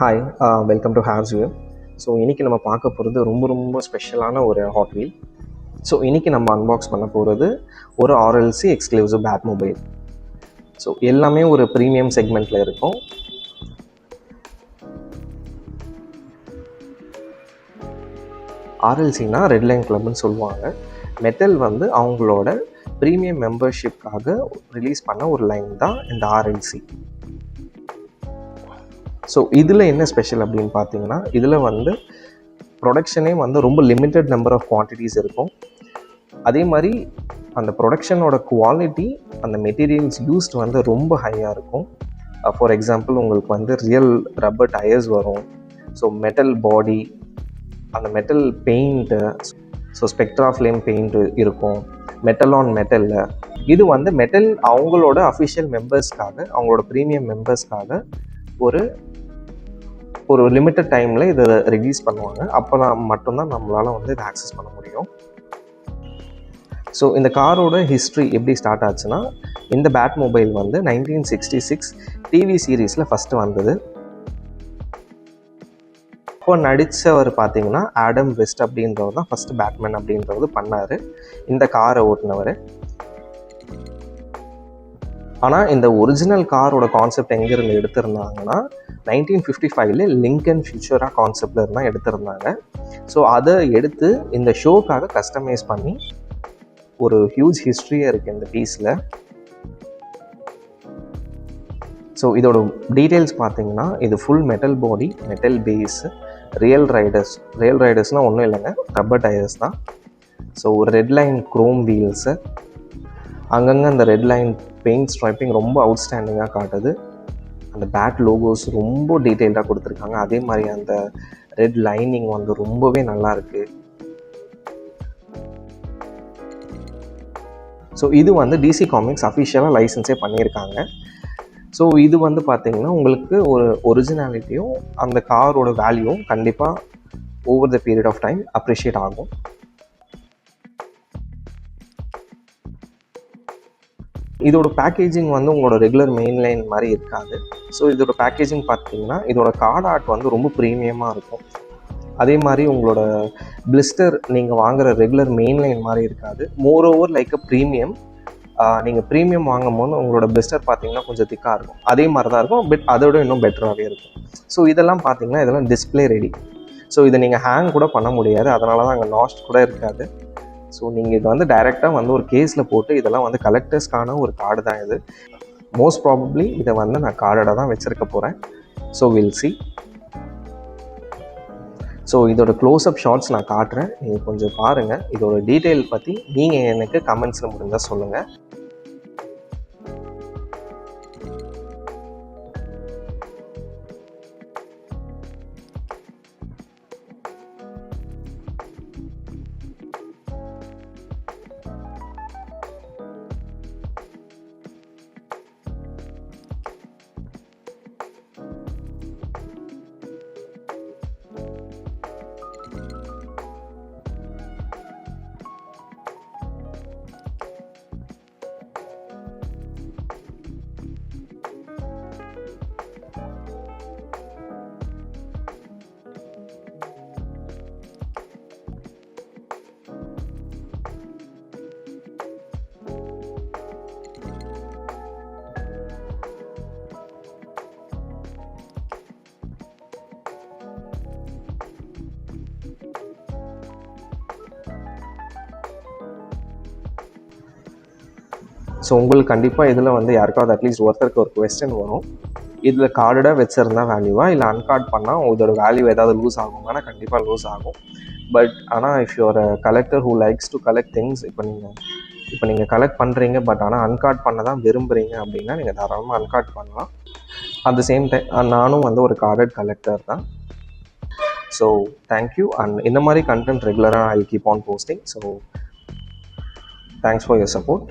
Hi, welcome to ஹேவ்ஸ் view. So இன்றைக்கி நம்ம பார்க்க போகிறது ரொம்ப ஸ்பெஷலான ஒரு ஹாட் வீல். ஸோ இன்றைக்கி நம்ம அன்பாக்ஸ் பண்ண போகிறது ஒரு RLC exclusive pad mobile. So எல்லாமே ஒரு ப்ரீமியம் செக்மெண்ட்டில் இருக்கும். RLCனா ரெட் லைன் கிளப்னு சொல்லுவாங்க. மெட்டல் வந்து அவங்களோட ப்ரீமியம் மெம்பர்ஷிப்காக ரிலீஸ் பண்ண ஒரு லைன் தான் இந்த RLC. ஸோ இதில் என்ன ஸ்பெஷல் அப்படின்னு பார்த்தீங்கன்னா, இதில் வந்து ப்ரொடக்ஷனே வந்து ரொம்ப லிமிட்டட் நம்பர் ஆஃப் குவான்டிட்டிஸ் இருக்கும். அதே மாதிரி அந்த ப்ரொடக்ஷனோட குவாலிட்டி, அந்த மெட்டீரியல்ஸ் யூஸ்ட் வந்து ரொம்ப ஹையாக இருக்கும். ஃபார் எக்ஸாம்பிள், உங்களுக்கு வந்து ரியல் ரப்பர் டயர்ஸ் வரும். ஸோ மெட்டல் பாடி, அந்த metal paint, so spectra flame paint இருக்கும் மெட்டல் ஆன் மெட்டலில். இது வந்து மெட்டல் அவங்களோட அஃபிஷியல் மெம்பர்ஸ்க்காக, அவங்களோட ப்ரீமியம் மெம்பர்ஸ்க்காக ஒரு லிமிட்டட் டைமில் இதை ரிலீஸ் பண்ணுவாங்க. அப்போ மட்டும்தான் நம்மளால் வந்து இதை ஆக்சஸ் பண்ண முடியும். ஸோ இந்த காரோட ஹிஸ்ட்ரி எப்படி ஸ்டார்ட் ஆச்சுன்னா, இந்த பேட் மொபைல் வந்து 1966 டிவி சீரீஸில் ஃபஸ்ட்டு வந்தது. இப்போ நடித்தவர் பார்த்தீங்கன்னா ஆடம் வெஸ்ட் அப்படின்றவர் தான் ஃபஸ்ட்டு பேட்மேன் அப்படின்றது பண்ணார், இந்த காரை ஓட்டினவர். ஆனால் இந்த ஒரிஜினல் காரோட கான்செப்ட் எங்கேருந்து எடுத்திருந்தாங்கன்னா 1955 லிங்கன் ஃபியூச்சரா கான்செப்டில் இருந்தால் எடுத்திருந்தாங்க. ஸோ அதை எடுத்து இந்த ஷோக்காக கஸ்டமைஸ் பண்ணி ஒரு ஹியூஜ் ஹிஸ்ட்ரியே இருக்குது இந்த பீஸில். ஸோ இதோட டீட்டெயில்ஸ் பார்த்தீங்கன்னா, இது full metal body, metal base, real ரைடர்ஸ்னால் ஒன்றும் இல்லைங்க, ரப்பர் டயர்ஸ் தான். ஸோ ஒரு ரெட் லைன் க்ரோம் வீல்ஸு, அங்கங்கே அந்த ரெட் லைன் பெயிண்ட் ஸ்ட்ரைப்பிங் ரொம்ப அவுட்ஸ்டாண்டிங்காக காட்டுது. அந்த பேட் லோகோஸ் ரொம்ப டீட்டெயில்டாக கொடுத்துருக்காங்க. அதே மாதிரி அந்த ரெட் லைனிங் வந்து ரொம்பவே நல்லா இருக்குது. ஸோ இது வந்து DC காமிக்ஸ் அஃபிஷியலாக லைசன்ஸே பண்ணியிருக்காங்க. ஸோ இது வந்து பார்த்திங்கன்னா உங்களுக்கு ஒரு ஒரிஜினாலிட்டியும் அந்த காரோட வேல்யூவும் கண்டிப்பாக over the period of time appreciate ஆகும். இதோட பேக்கேஜிங் வந்து உங்களோட ரெகுலர் மெயின் லைன் மாதிரி இருக்காது. ஸோ இதோட பேக்கேஜிங் பார்த்தீங்கன்னா, இதோட கார்டு ஆர்ட் வந்து ரொம்ப ப்ரீமியமாக இருக்கும். அதே மாதிரி உங்களோட பிளிஸ்டர் நீங்கள் வாங்குகிற ரெகுலர் மெயின் லைன் மாதிரி இருக்காது. மோர் ஓவர் லைக் அ ப்ரீமியம். நீங்கள் ப்ரீமியம் வாங்கும் போது உங்களோட பிளிஸ்டர் பார்த்தீங்கன்னா கொஞ்சம் திக்காக இருக்கும். அதே மாதிரி தான் இருக்கும், பட் அதோட இன்னும் பெட்டராகவே இருக்கும். ஸோ இதெல்லாம் பார்த்தீங்கன்னா இதெல்லாம் டிஸ்பிளே ரெடி. ஸோ இதை நீங்கள் ஹேங் கூட பண்ண முடியாது, அதனால தான் அங்கே லாஸ்ட் கூட இருக்காது. ஸோ நீங்கள் இதை வந்து டைரெக்டாக வந்து ஒரு கேஸில் போட்டு, இதெல்லாம் வந்து கலெக்டர்ஸ்க்கான ஒரு கார்டு தான் இது. மோஸ்ட் ப்ராபப்ளி இதை வந்து நான் கார்டோட தான் வச்சுருக்க போகிறேன். So will see. ஸோ இதோட க்ளோஸ்அப் ஷார்ட்ஸ் நான் காட்டுறேன், நீங்கள் கொஞ்சம் பாருங்கள். இதோட டீட்டெயில் பற்றி நீங்கள் எனக்கு கமெண்ட்ஸில் முடிஞ்சால் சொல்லுங்கள். ஸோ உங்களுக்கு கண்டிப்பாக இதில் வந்து யாருக்காவது அட்லீஸ்ட் ஒருத்தருக்கு ஒரு கொஸ்டின் வரும், இதில் கார்டாக வச்சுருந்தா வேல்யூவா, இல்லை அன்கார்ட் பண்ணால் இதோட வேல்யூ ஏதாவது லூஸ் ஆகுமானா கண்டிப்பாக லூஸ் ஆகும். பட் ஆனால் if your collector who likes to collect things, இப்போ நீங்கள் கலெக்ட் பண்ணுறீங்க, பட் ஆனால் அன்கார்ட் பண்ண தான் விரும்புகிறீங்க அப்படின்னா நீங்கள் தாராளமாக அன்கார்ட் பண்ணலாம். அட் த சேம் டைம் நானும் வந்து ஒரு கார்டட் கலெக்டர் தான். So thank you. அண்ட் இந்த மாதிரி கண்டென்ட் ரெகுலராக I keep on posting. So thanks for your support.